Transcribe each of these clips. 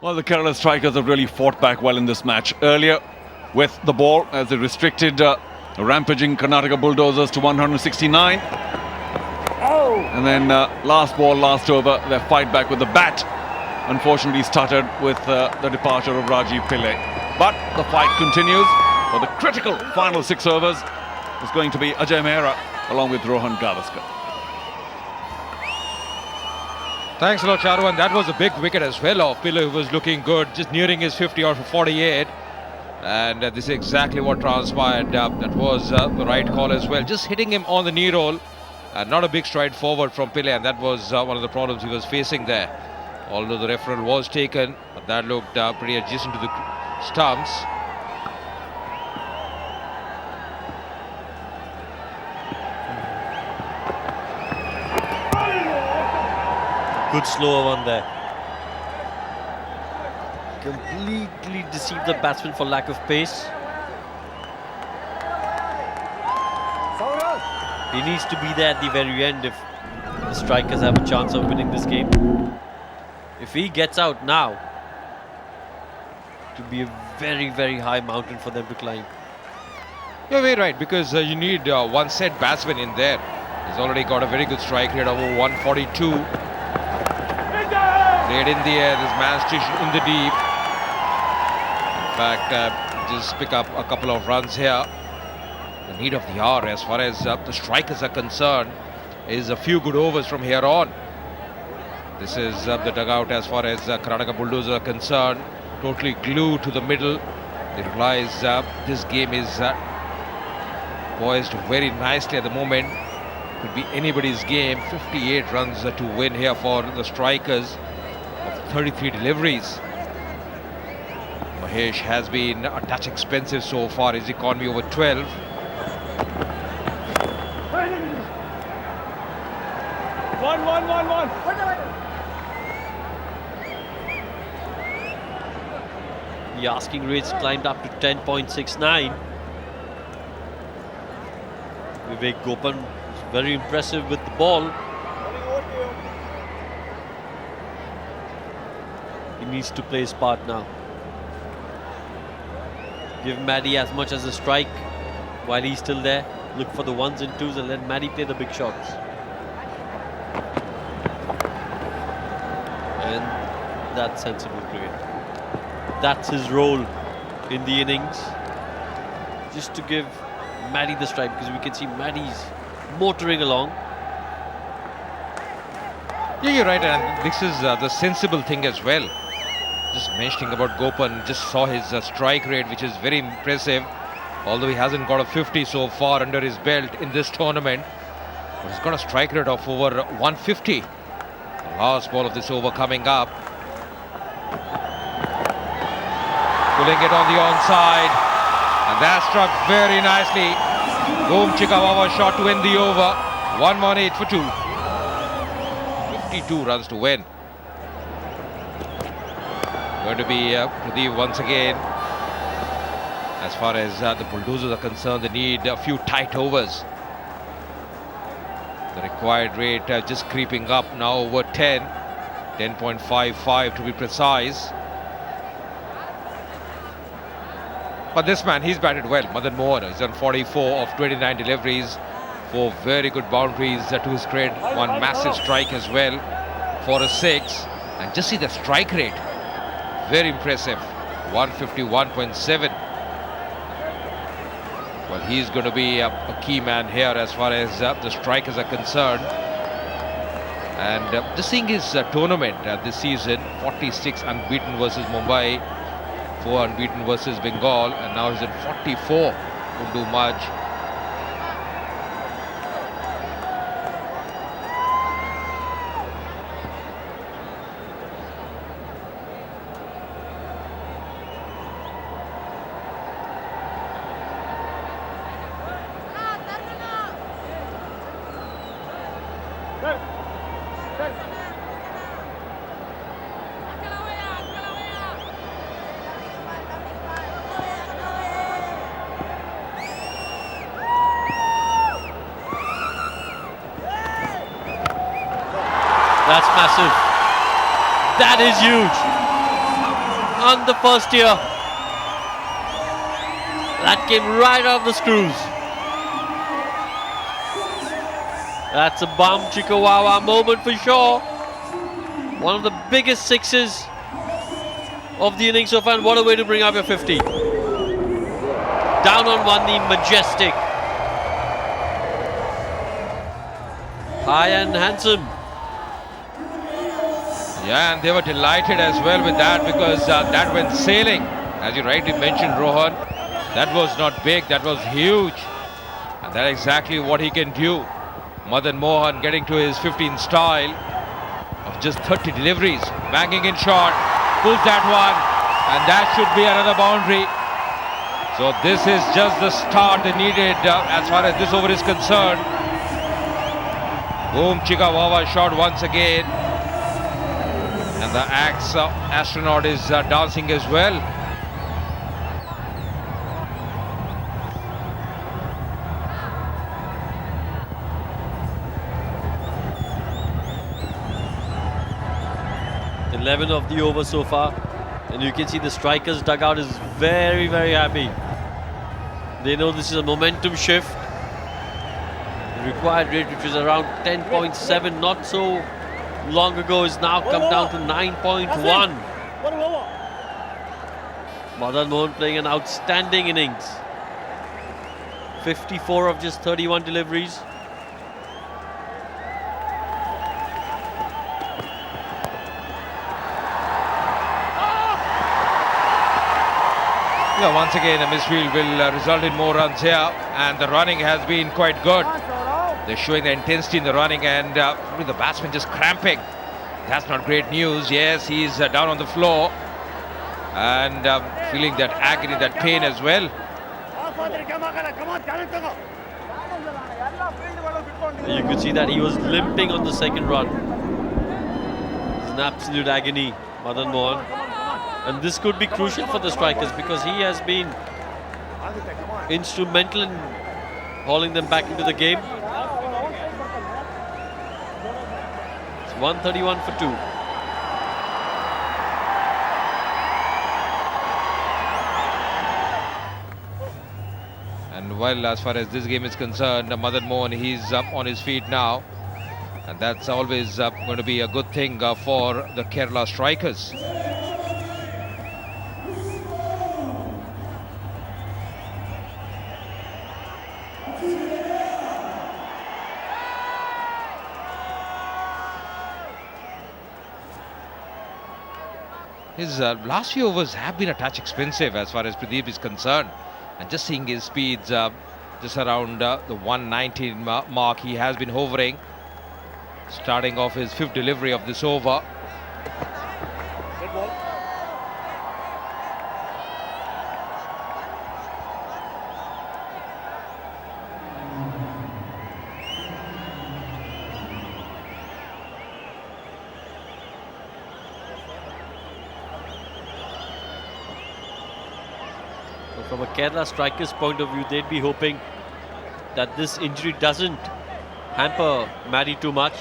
Well, the Kerala strikers have really fought back well in this match. Earlier, with the ball, as they restricted rampaging Karnataka Bulldozers to 169. And then last ball, last over, their fight back with the bat unfortunately stuttered with the departure of Rajeev. But the fight continues for the critical final 6 overs. It's going to be Ajay Mehra along with Rohan Gavaskar. Thanks a lot, Charu, and that was a big wicket as well of Pillai, who was looking good, just nearing his 50 out for 48. And this is exactly what transpired. That was the right call as well. Just hitting him on the knee roll, and not a big stride forward from Pillai, and that was one of the problems he was facing there. Although the referral was taken, but that looked pretty adjacent to the stumps. Good slower one there. Completely deceived the batsman for lack of pace. He needs to be there at the very end if the strikers have a chance of winning this game. If he gets out now, it will be a very, very high mountain for them to climb. You're very right, because you need one set batsman in there. He's already got a very good strike rate of over 142. Played in the air, this man stationed in the deep. In fact, just pick up a couple of runs here. The need of the hour as far as the strikers are concerned is a few good overs from here on. This is the dugout as far as Karnataka Bulldozers are concerned. Totally glued to the middle. They realize this game is poised very nicely at the moment. Could be anybody's game. 58 runs to win here for the strikers of 33 deliveries. Mahesh has been a touch expensive so far. His economy over 12. One. The asking rates climbed up to 10.69. Vivek Gopan is very impressive with the ball. He needs to play his part now. Give Maddie as much as a strike while he's still there. Look for the 1s and 2s and let Maddie play the big shots. And that's sensible cricket. That's his role in the innings. Just to give Maddie the strike, because we can see Maddie's motoring along. Yeah, you're right, and this is the sensible thing as well. Just mentioning about Gopan, just saw his strike rate, which is very impressive. Although he hasn't got a 50 so far under his belt in this tournament, but he's got a strike rate of over 150. The last ball of this over coming up. Pulling it on the onside, and that struck very nicely. Boom Chikawawa shot to end the over. 118 for 2. 52 runs to win. Going to be Pradeep once again. As far as the Bulldozers are concerned, they need a few tight overs. The required rate just creeping up now over 10. 10.55 to be precise. But this man, he's batted well. Madan Mohan has done 44 of 29 deliveries. 4 very good boundaries to his credit. 1 massive strike as well for a 6. And just see the strike rate. Very impressive. 151.7. Well, he's going to be a key man here as far as the strikers are concerned. And just seeing his tournament this season, 46 unbeaten versus Mumbai, 4 unbeaten versus Bengal, and now he's at 44. Won't do much. That's massive. That is huge. on the first year. That came right out of the screws. That's a bum chikawawa moment for sure. One of the biggest sixes of the innings so far, and what a way to bring up your 50. Down on one, the majestic. High and handsome. Yeah, and they were delighted as well with that, because that went sailing. As you rightly mentioned, Rohan, that was not big, that was huge. And that's exactly what he can do. Madan Mohan getting to his 15 style of just 30 deliveries. Banging in short, pulls that one, and that should be another boundary. So this is just the start they needed as far as this over is concerned. Boom, Chikawawa shot once again. And the axe astronaut is dancing as well. Eleven of the over so far, and you can see the strikers dugout is very, very happy. They know this is a momentum shift. The required rate, which was around 10.7 not so long ago, is now come down to 9.1. Madan Mohan playing an outstanding innings. 54 of just 31 deliveries. Yeah, once again a misfield will result in more runs here, and the running has been quite good. They're showing the intensity in the running, and with the batsman just cramping. That's not great news. Yes, he's down on the floor and feeling that agony, that pain as well. You could see that he was limping on the second run. It's an absolute agony, Madan Mohan. And this could be crucial for the strikers, because he has been instrumental in hauling them back into the game. It's 131 for 2. And well, as far as this game is concerned, Madan Mohan, he's up on his feet now. And that's always going to be a good thing for the Kerala strikers. His last few overs have been a touch expensive as far as Pradeep is concerned. And just seeing his speeds just around the 119 mark, he has been hovering. Starting off his 5th delivery of this over. From a Kerala striker's point of view, they'd be hoping that this injury doesn't hamper Maddie too much.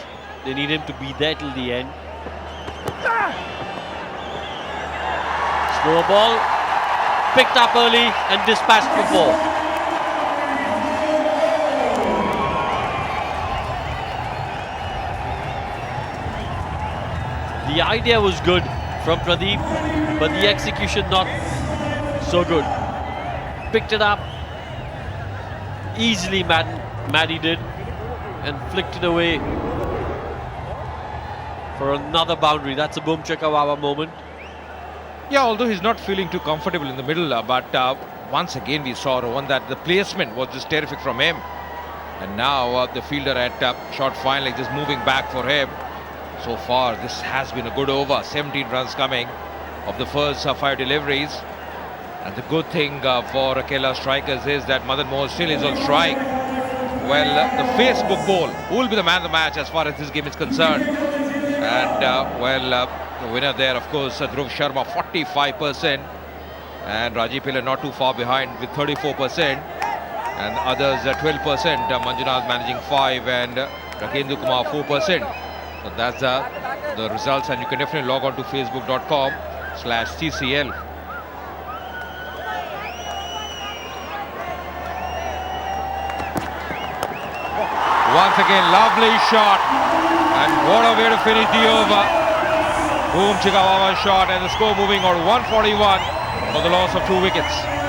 They need him to be there till the end. Slow ball, picked up early and dispatched for 4. The idea was good from Pradeep, but the execution not so good. Picked it up easily, Maddie did, and flicked it away for another boundary. That's a boom chakawawa moment. Yeah, although he's not feeling too comfortable in the middle, but once again we saw Rohan that the placement was just terrific from him. And now the fielder at short fine leg just moving back for him. So far this has been a good over. 17 runs coming of the first 5 deliveries. And the good thing for Kerala strikers is that Madan Mohan still is on strike. Well, the Facebook poll, who will be the man of the match as far as this game is concerned? And the winner there, of course, Dhruv Sharma, 45%. And Rajeev not too far behind with 34%. And others 12%. Manjunath managing 5% and Rakendu Kumar 4%. So that's the results, and you can definitely log on to facebook.com. CCL. Once again, lovely shot. And what a way to finish the over. Boom, Chikawawa shot, and the score moving on 141 for the loss of 2 wickets.